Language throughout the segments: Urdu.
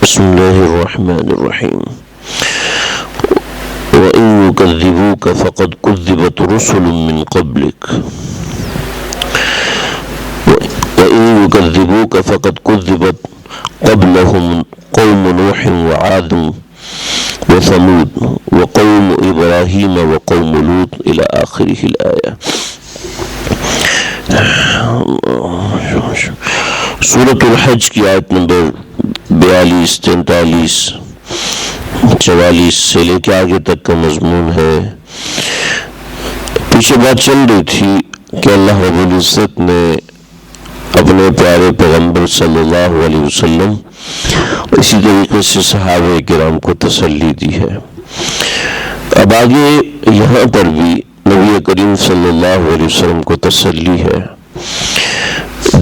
بسم الله الرحمن الرحيم. وإن يكذبوك فقد كذبت رسل من قبلك وإن يكذبوك فقد كذبت قبلهم قوم نوح وعاد وثمود وقوم إبراهيم وقوم لوط إلى آخره الآية. سورۃ الحج کی آیت نمبر 42، 43، 44 سے لے کے آگے تک کا مضمون ہے. پیچھے بات چل رہی تھی کہ اللہ رب العزت نے اپنے پیارے پیغمبر صلی اللہ علیہ وسلم اسی طریقے سے صحابہ کرام کو تسلی دی ہے. اب آگے یہاں پر بھی نبی کریم صلی اللہ علیہ وسلم کو تسلی ہے.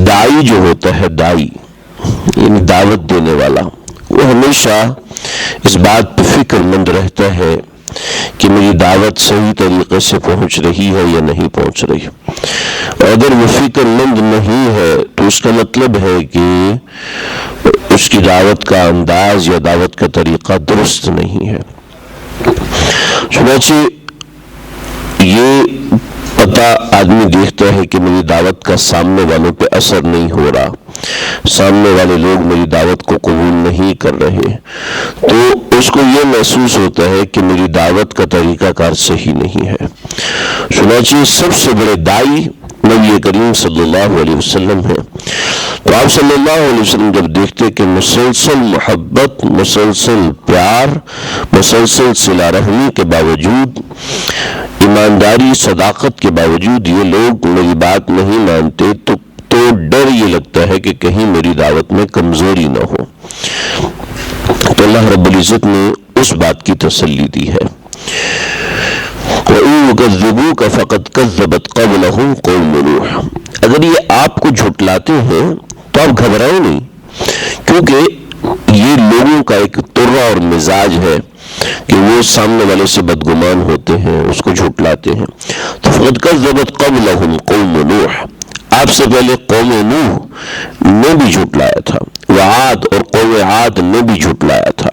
دائی جو ہوتا ہے، دائی یعنی دعوت دینے والا، وہ ہمیشہ اس بات پہ فکر مند رہتا ہے کہ میری دعوت صحیح طریقے سے پہنچ رہی ہے یا نہیں پہنچ رہی. اور اگر وہ فکر مند نہیں ہے تو اس کا مطلب ہے کہ اس کی دعوت کا انداز یا دعوت کا طریقہ درست نہیں ہے. چنانچہ یہ پتہ آدمی دیکھتا ہے کہ میری دعوت کا سامنے والوں پہ اثر نہیں ہو رہا، سامنے والے لوگ میری دعوت کو قبول نہیں کر رہے، تو اس کو یہ محسوس ہوتا ہے کہ میری دعوت کا طریقہ کار صحیح نہیں ہے. چنانچہ سب سے بڑے دائی نبی کریم صلی اللہ علیہ وسلم ہیں. تو آپ صلی اللہ علیہ وسلم جب دیکھتے کہ مسلسل محبت، مسلسل پیار، مسلسل صلہ رحمی کے باوجود، ایمانداری، صداقت کے باوجود یہ لوگ میری بات نہیں مانتے، تو ڈر یہ لگتا ہے کہ کہیں میری دعوت میں کمزوری نہ ہو. تو اللہ رب العزت نے اس بات کی تسلی دی ہے. وَإِن يُكَذِّبُوكَ فَقَدْ كَذَّبَتْ قَبْلَهُمْ قَوْمُ نُوحٍ. اگر یہ آپ کو جھٹلاتے ہیں تو آپ گھبرائیں نہیں، کیونکہ یہ لوگوں کا ایک طرہ اور مزاج ہے کہ وہ سامنے والے سے بدگمان ہوتے ہیں، اس کو جھٹلاتے ہیں. تو فَقَدْ كَذَّبَتْ قَبْلَهُمْ قَوْمُ نُوحٍ، آپ سے پہلے قوم نوح نے بھی جھٹلایا تھا، وعاد اور قوم عاد نے بھی جھٹلایا تھا،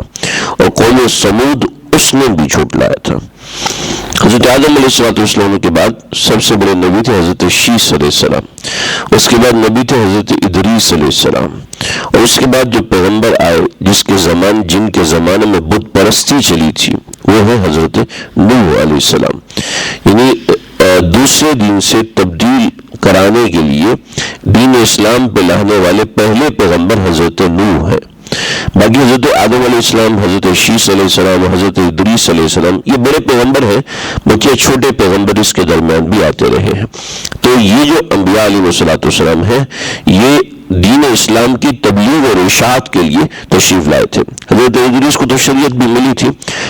اور قوم سمود اس نے بھی جھٹلایا تھا. حضرت آدم علیہ السلام کے بعد سب سے بڑے نبی تھے حضرت شیس علیہ السلام، اس کے بعد نبی تھے حضرت ادریس علیہ السلام، اور اس کے بعد جو پیغمبر آئے جن کے زمانے میں بت پرستی چلی تھی، وہ ہے حضرت نوح علیہ السلام. یعنی دوسرے دین سے تبدیل کرانے کے لیے دین اسلام پہ لانے والے پہلے پیغمبر حضرت نوح ہے. باقی حضرت آدم علیہ السلام، حضرت شیس علیہ السلام، حضرت ادریس علیہ السلام یہ بڑے پیغمبر ہیں، بلکہ چھوٹے پیغمبر اس کے درمیان بھی آتے رہے ہیں. تو یہ جو انبیاء علیہ السلام ہیں، یہ دین اسلام کی تبلیغ اور اشاعت کے لیے تشریف لائے تھے. حضرت ادریس کو تو شریعت بھی ملی تھی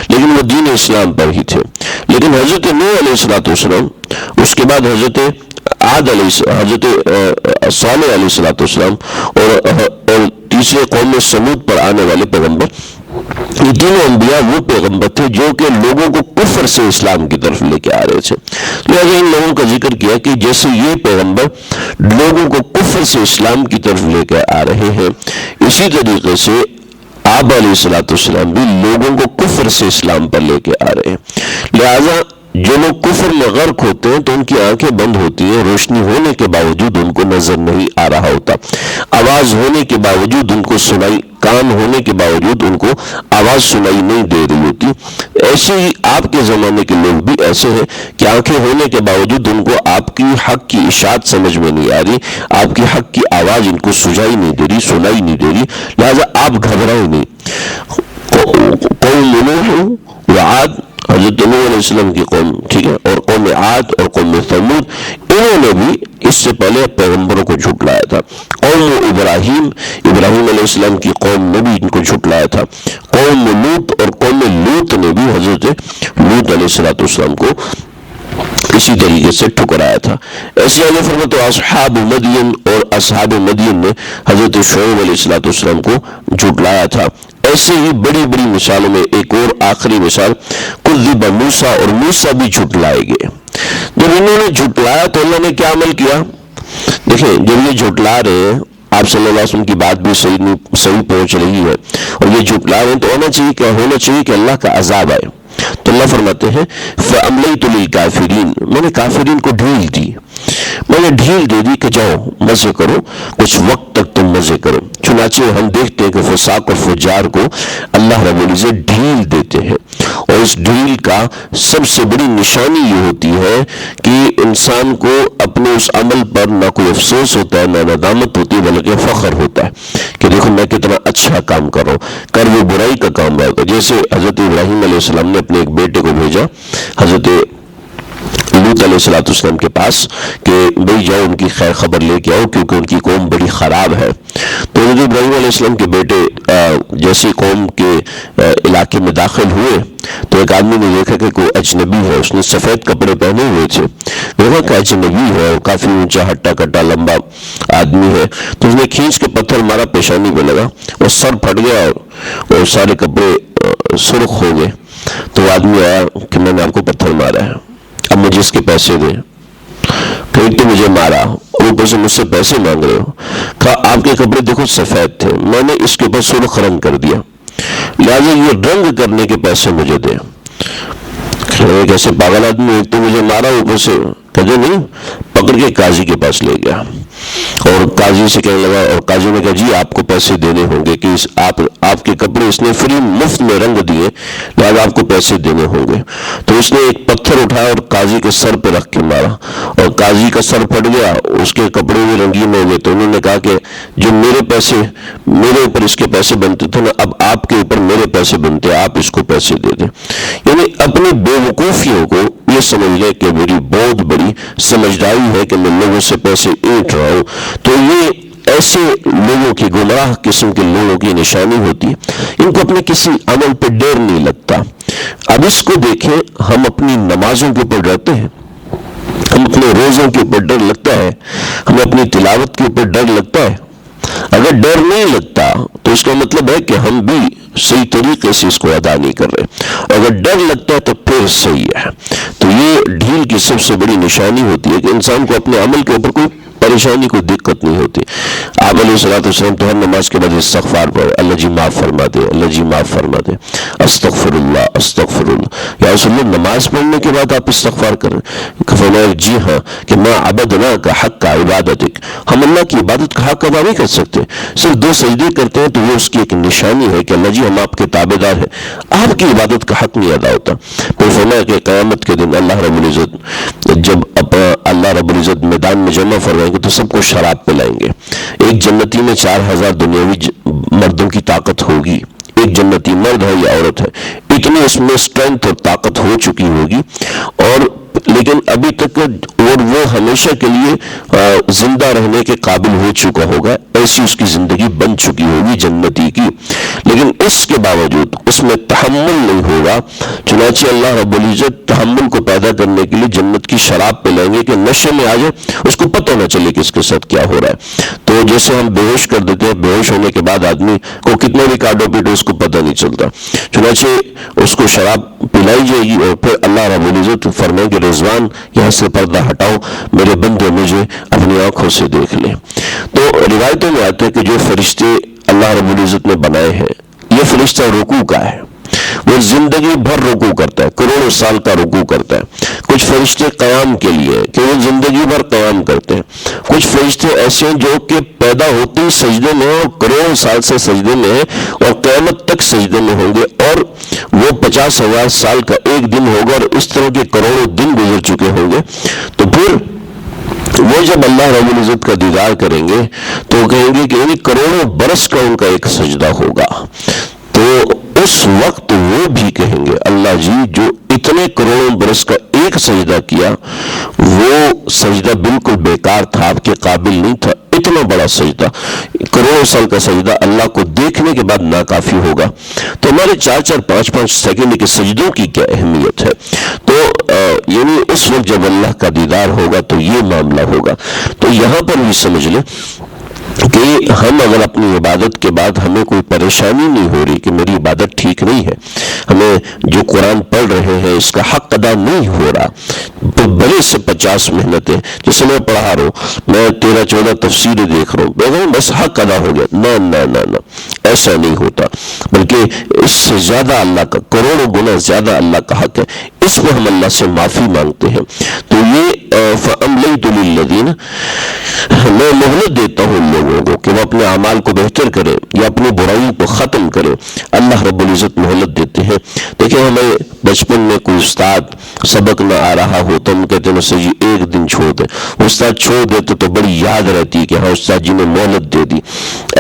لیکن وہ دین اسلام پر ہی تھے. لیکن حضرت نوح علیہ السلام، اس کے بعد حضرت حضرت صالح علیہ السلام اور تیسرے قوم سمود پر آنے والے پیغمبر، یہ تینوں انبیاء وہ پیغمبر تھے جو کہ لوگوں کو کفر سے اسلام کی طرف لے کے آ رہے تھے. لہٰذا ان لوگوں کا ذکر کیا کہ جیسے یہ پیغمبر لوگوں کو کفر سے اسلام کی طرف لے کے آ رہے ہیں، اسی طریقے سے آپ علیہ السلام بھی لوگوں کو کفر سے اسلام پر لے کے آ رہے ہیں. لہٰذا جو لوگ کفر میں غرق ہوتے ہیں تو ان کی آنکھیں بند ہوتی ہیں، روشنی ہونے کے باوجود ان کو نظر نہیں آ رہا ہوتا، آواز ہونے کے باوجود ان کو کان ہونے کے باوجود ان کو آواز سنائی نہیں دے رہی ہوتی. ایسے ہی آپ کے زمانے کے لوگ بھی ایسے ہیں کہ آنکھیں ہونے کے باوجود ان کو آپ کی حق کی اشاعت سمجھ میں نہیں آ رہی، آپ کی حق کی آواز ان کو سنائی نہیں دے رہی. لہذا آپ گھبرائیں نہیں. قوم نوح وعاد، حضرت نوح علیہ السلام کی قوم، ٹھیک ہے، اور قوم عاد اور قوم ثمود، انہوں نے بھی اس سے پہلے پیغمبروں کو جھٹلایا تھا. قوم ابراہیم علیہ السلام کی قوم نے بھی ان کو جھٹلایا تھا. قوم لوط اور قوم لوط نے بھی حضرت لوط علیہ السلام کو اسی طریقے سے ٹھکرایا تھا. ایسے آگے فرماتے اصحاب مدین، اور اصحاب مدین نے حضرت شعیب علیہ السلام کو جھٹلایا تھا. ایسے ہی بڑی بڑی مثالوں میں ایک اور آخری مثال کذب موسیٰ، اور موسیٰ بھی جھٹلائے گئے. جب انہوں نے جھٹلایا تو اللہ نے کیا عمل کیا؟ دیکھیں، جب یہ جھٹلا رہے ہیں، آپ صلی اللہ علیہ وسلم کی بات بھی صحیح پہنچ رہی ہے، اور یہ جھٹلا رہے ہیں تو ہونا چاہیے کہ اللہ کا عذاب آئے. تو اللہ فرماتے ہیں فَأَمْلَيْتُ لِلْكَافِرِينَ، میں نے کافرین کو ڈھیل دی، میں نے ڈھیل دے دی کہ جاؤ مزے کرو، کچھ وقت تک تم مزے کرو. چنانچہ ہم دیکھتے ہیں کہ فساق اور فجار کو اللہ رب العزت ڈھیل دیتے ہیں، اور اس ڈھیل کا سب سے بڑی نشانی یہ ہوتی ہے کہ انسان کو اپنے اس عمل پر نہ کوئی افسوس ہوتا ہے، نہ ندامت ہوتی ہے، بلکہ فخر ہوتا ہے کہ دیکھو میں کتنا اچھا کام کر رہا ہوں. کر وہ برائی کا کام رہا ہے. جیسے حضرت ابراہیم علیہ السلام نے اپنے ایک بیٹے کو بھیجا حضرت لوط علیہ السلام کے پاس کہ بھئی جاؤ ان کی خیر خبر لے کے آؤ کیونکہ ان کی قوم بڑی خراب ہے. تو حضرت ابراہیم علیہ السلام کے بیٹے جیسے قوم کے علاقے میں داخل ہوئے تو ایک آدمی نے دیکھا کہ کوئی اجنبی ہے، اس نے سفید کپڑے پہنے ہوئے تھے، دیکھا کہ اجنبی ہے اور کافی اونچا ہٹا کٹا لمبا آدمی ہے. تو اس نے کھینچ کے پتھر مارا، پیشانی پہ لگا اور سر پھٹ گیا اور سارے کپڑے سرخ ہو گئے. تو آدمی آیا کہ میں نے آپ کو پتھر مارا ہے، اب مجھے اس کے پیسے دیں. کہ تو مجھے مارا اور اوپر سے مجھ سے پیسے مانگ رہے ہو. کہا آپ کے کپڑے دیکھو سفید تھے، میں نے اس کے اوپر سرخ رنگ کر دیا، لہٰذا یہ رنگ کرنے کے پیسے مجھے دیں. ایک ایسے پاگل آدمی، ایک تو مجھے مارا اوپر سے کہتے نہیں، پکڑ کے قاضی کے پاس لے گیا اور قاضی سے کہنے لگا، اور قاضی نے کہا جی آپ کو پیسے دینے ہوں گے کہ آپ کے کپڑے اس نے فری مفت میں رنگ دیے، لہٰذا آپ کو پیسے دینے ہوں گے. تو اس نے ایک پتھر اٹھایا اور قاضی کے سر پہ رکھ کے مارا اور قاضی کا سر پھٹ گیا، اس کے کپڑے بھی رنگین ہو گئے. تو انہوں نے کہا کہ جو میرے اوپر اس کے پیسے بنتے تھے نا، اب آپ کے اوپر میرے پیسے بنتے، آپ اس کو پیسے دے دیں. یعنی اپنی بے وقوفیوں کو یہ سمجھ لے کہ میری بہت بڑی سمجھداری ہے کہ میں لوگوں سے پیسے اینٹ رہا ہوں. تو یہ ایسے لوگوں کی، گمراہ قسم کے لوگوں کی نشانی ہوتی ہے. ان کو اپنے کسی عمل پہ ڈر نہیں لگتا. اب اس کو دیکھیں، ہم اپنی نمازوں کے اوپر ڈرتے ہیں، ہم اپنے روزوں کے اوپر ڈر لگتا ہے، ہمیں اپنی تلاوت کے اوپر ڈر لگتا ہے. اگر ڈر نہیں لگتا تو اس کا مطلب ہے کہ ہم بھی صحیح طریقے سے اس کو ادا نہیں کر رہے. اگر ڈر لگتا ہے تو پھر صحیح ہے. تو یہ ڈھیل کی سب سے بڑی نشانی ہوتی ہے کہ انسان کو اپنے عمل کے اوپر کوئی پریشانی، کوئی دقت نہیں ہوتی. آپ علیہ السلام تو ہر نماز کے بعد استغفار پڑھے، اللہ جی معاف فرما دے، اللہ جی معاف فرما دے، استغفر اللہ استغفر اللہ. یا رسول اللہ نماز پڑھنے کے بعد آپ استغفار کریں؟ فرمایا جی ہاں، کہ ما عبدنا کا حق کا عبادتک، ہم اللہ کی عبادت کا حق ادا نہیں کر سکتے، صرف 2 سجدے کرتے ہیں تو وہ اس کی ایک نشانی ہے کہ اللہ جی ہم آپ کے تابع دار ہیں، آپ کی عبادت کا حق نہیں ادا ہوتا. پھر فرمایا کہ قیامت کے دن اللہ رب العزت جب اللہ رب العزت میدان میں جمع فرمائیں گے تو سب کو شراب پلائیں گے. ایک جنتی میں 4000 دنیاوی مردوں کی طاقت ہوگی، ایک جنتی مرد ہے یا عورت ہے، اتنی اس میں اسٹرینتھ اور طاقت ہو چکی ہوگی، اور لیکن ابھی تک اور وہ ہمیشہ کے لیے زندہ رہنے کے قابل ہو چکا ہوگا، ایسی اس کی زندگی بن چکی ہوگی جنتی کی. لیکن اس کے باوجود اس میں تحمل نہیں ہوگا. چنانچہ اللہ رب العزت تحمل کو پیدا کرنے کے لیے جنت کی شراب پلائیں گے کہ نشے میں آ جائے، اس کو پتہ نہ چلے کہ اس کے ساتھ کیا ہو رہا ہے. تو جیسے ہم بے ہوش کر دیتے ہیں، بے ہوش ہونے کے بعد آدمی کو کتنے بھی کاٹو پیٹو اس کو پتہ نہیں چلتا. چنانچہ اس کو شراب پلائی جائے گی اور پھر اللہ رب العزت فرمائیں گے رضوان یہاں سے پردہ ہٹاؤ، میرے بندے مجھے اپنی آنکھوں سے دیکھ لیں. تو روایتوں میں آتا ہے کہ جو فرشتے اللہ رب العزت نے بنائے ہیں، یہ فرشتہ رکوع کا ہے، وہ زندگی بھر رکوع کرتا ہے، کروڑوں سال کا رکوع کرتا ہے. کچھ فرشتے قیام کے لیے کہ وہ زندگی بھر قیام کرتے ہیں. کچھ فرشتے ایسے ہیں جو کہ پیدا ہوتے ہی سجدے میں ہیں اور کروڑوں سال سے سجدے میں ہیں اور قیامت تک سجدے میں ہوں گے، اور وہ 50,000 سال کا ایک دن ہوگا اور اس طرح کے کروڑوں دن گزر چکے ہوں گے. تو پھر وہ جب اللہ رب العزت کا دیدار کریں گے تو کہیں گے کہ یعنی کروڑوں برس کا ان کا ایک سجدہ ہوگا. تو اس وقت وہ بھی کہیں گے اللہ جی جو اتنے کروڑوں برس کا ایک سجدہ کیا، وہ سجدہ بالکل بیکار تھا، آپ کے قابل نہیں تھا. اتنا بڑا سجدہ، کروڑوں سال کا سجدہ اللہ کو دیکھنے کے بعد ناکافی ہوگا. تو ہمارے 4-4 5-5 سیکنڈ کے سجدوں کی کیا اہمیت ہے. تو یعنی اس وقت جب اللہ کا دیدار ہوگا تو یہ معاملہ ہوگا. تو یہاں پر بھی سمجھ لیں کہ ہم اگر اپنی عبادت کے بعد ہمیں کوئی پریشانی نہیں ہو رہی کہ میری عبادت ٹھیک نہیں ہے، ہمیں جو قرآن پڑھ رہے ہیں اس کا حق ادا نہیں ہو رہا، بڑے سے 50 محنتیں جیسے میں پڑھا رہا ہوں، میں 13-14 تفسیریں دیکھ رہا ہوں، بس حق ادا ہو گیا، نہ نہ نہ نہ، ایسا نہیں ہوتا، بلکہ اس سے زیادہ اللہ کا، کروڑوں گنا زیادہ اللہ کا حق ہے، اس میں ہم اللہ سے معافی مانگتے ہیں۔ تو یہ فَأَمْلَيْتُ لِلَّذِينَ، میں مہلت دیتا ہوں ان لوگوں کو کہ وہ اپنے اعمال کو بہتر کرے یا اپنی برائیوں کو ختم کرے، اللہ رب العزت مہلت دیتے ہیں۔ دیکھیں ہمیں بچپن میں کوئی استاد سبق نہ آ رہا ہو تو ہم کہتے ہیں مسجد جی ایک دن چھوڑ دیں، استاد چھوڑ دیتے تو بڑی یاد رہتی کہ ہاں استاد جی نے مہلت دے دی۔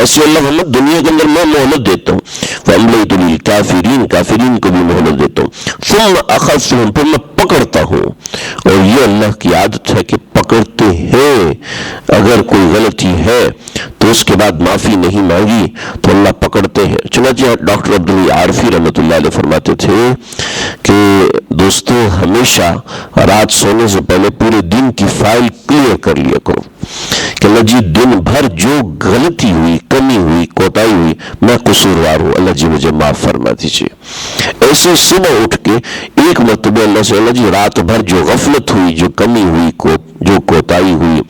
ایسے اللہ محمد دنیا کے اندر میں مہلت دیتا ہوں، فَأَمْلَيْتُ لِلْكَافِرِينَ، کافرین کو بھی مہلت دیتا ہوں، ثُمَّ أَخَذْتُهُمْ، پھر میں پکڑتا ہوں، اور یہ اللہ کی عادت ہے کہ پکڑتے ہیں، اگر کوئی غلطی ہے تو اس کے بعد معافی نہیں مانگی تو اللہ پکڑتے ہیں۔ چنانچہ ڈاکٹر عبدالعلی عارفی رحمۃ اللہ علیہ فرماتے تھے کہ دوستو ہمیشہ رات سونے سے پہلے پورے دن کی فائل کلیئر کر لیا کرو کہ اللہ جی دن بھر جو غلطی ہوئی، کمی ہوئی، کوتاہی ہوئی، میں قصوروار ہوں، اللہ جی مجھے معاف فرما دیجیے۔ ایسے صبح اٹھ کے ایک مرتبہ اللہ سے، اللہ جی رات بھر جو غفلت ہوئی، جو کمی ہوئی، جو کوتاہی ہوئی،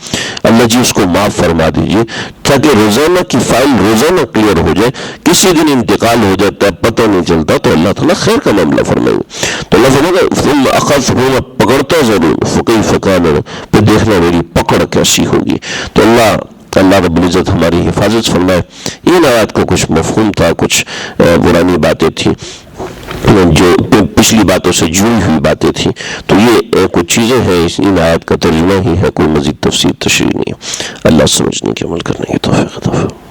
اللہ جی اس کو معاف فرما دیجیے، تاکہ روزانہ کی فائل روزانہ کلیئر ہو جائے۔ کسی دن انتقال ہو جاتا ہے پتہ نہیں چلتا تو اللہ تعالیٰ خیر کا معاملہ فرمائے گا۔ تو اللہ فرمائے گا ثم اخذتهم، پکڑتا ضرور، فكيف كان، پھر دیکھنا میری پکڑ کیسی ہوگی۔ تو اللہ رب العزت ہماری حفاظت فرمائے۔ ان آیات کو کچھ مفہوم تھا، کچھ پرانی باتیں تھیں جو پچھلی باتوں سے جڑی ہوئی باتیں تھیں، تو یہ کچھ چیزیں ہیں، ان آیات کا ترجمہ ہی ہے، کوئی مزید تفسیر تشریح نہیں ہے۔ اللہ سمجھنے کے عمل کرنے کی توفیق عطا فرمائے۔